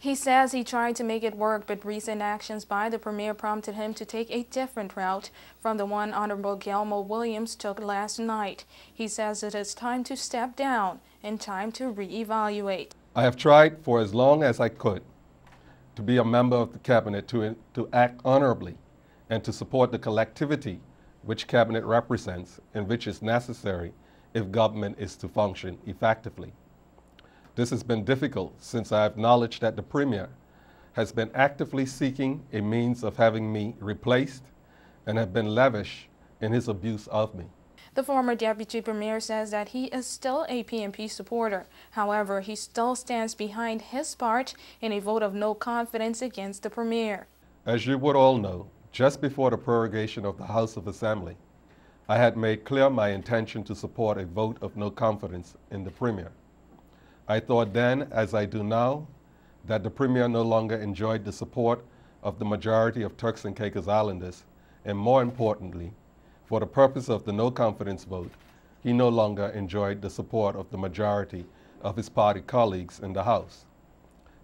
He says he tried to make it work, but recent actions by the Premier prompted him to take a different route from the one Honorable Gilmore Williams took last night. He says it is time to step down and time to reevaluate. I have tried for as long as I could to be a member of the Cabinet, to act honorably and to support the collectivity which Cabinet represents and which is necessary if government is to function effectively. This has been difficult since I acknowledge that the Premier has been actively seeking a means of having me replaced and have been lavish in his abuse of me. The former Deputy Premier says that he is still a PNP supporter. However, he still stands behind his part in a vote of no confidence against the Premier. As you would all know, just before the prorogation of the House of Assembly, I had made clear my intention to support a vote of no confidence in the Premier. I thought then, as I do now, that the Premier no longer enjoyed the support of the majority of Turks and Caicos Islanders, and more importantly, for the purpose of the no confidence vote, he no longer enjoyed the support of the majority of his party colleagues in the House.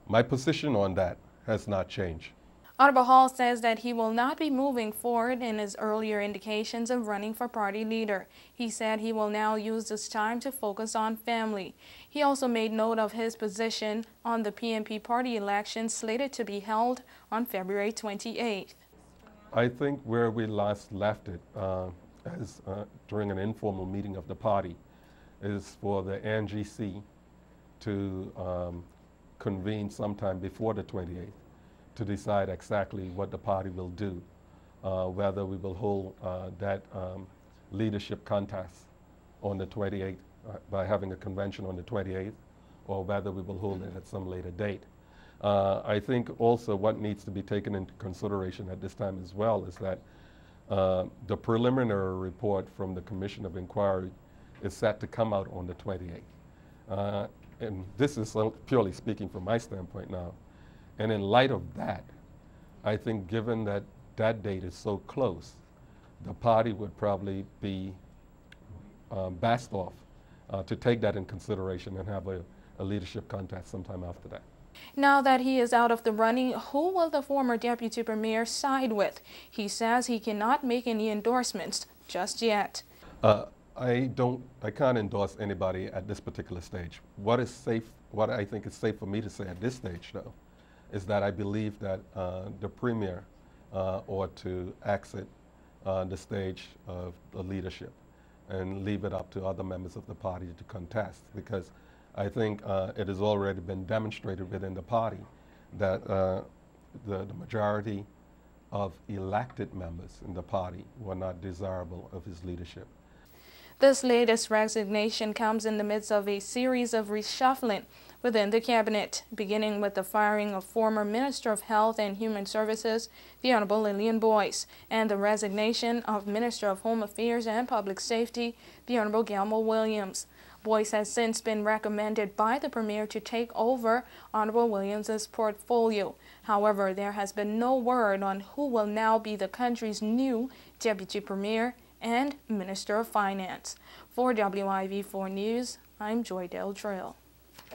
My position on that has not changed. Honorable Hall says that he will not be moving forward in his earlier indications of running for party leader. He said he will now use this time to focus on family. He also made note of his position on the PNP party election slated to be held on February 28th. I think where we last left it during an informal meeting of the party is for the NGC to convene sometime before the 28th. To decide exactly what the party will do, whether we will hold that leadership contest on the 28th by having a convention on the 28th, or whether we will hold it at some later date. I think also what needs to be taken into consideration at this time as well is that the preliminary report from the Commission of Inquiry is set to come out on the 28th. And this is purely speaking from my standpoint now. And in light of that, I think given that that date is so close, the party would probably be best off to take that in consideration and have a leadership contest sometime after that. Now that he is out of the running, who will the former Deputy Premier side with? He says he cannot make any endorsements just yet. I can't endorse anybody at this particular stage. What I think is safe for me to say at this stage, though, is that I believe that the Premier ought to exit the stage of the leadership and leave it up to other members of the party to contest, because I think it has already been demonstrated within the party that the majority of elected members in the party were not desirable of his leadership. This latest resignation comes in the midst of a series of reshuffling within the cabinet, beginning with the firing of former Minister of Health and Human Services, the Honorable Lillian Boyce, and the resignation of Minister of Home Affairs and Public Safety, the Honorable Gilmore Williams. Boyce has since been recommended by the Premier to take over Honorable Williams's portfolio. However, there has been no word on who will now be the country's new Deputy Premier and Minister of Finance. For WIV4 News, I'm Joy Del Trail.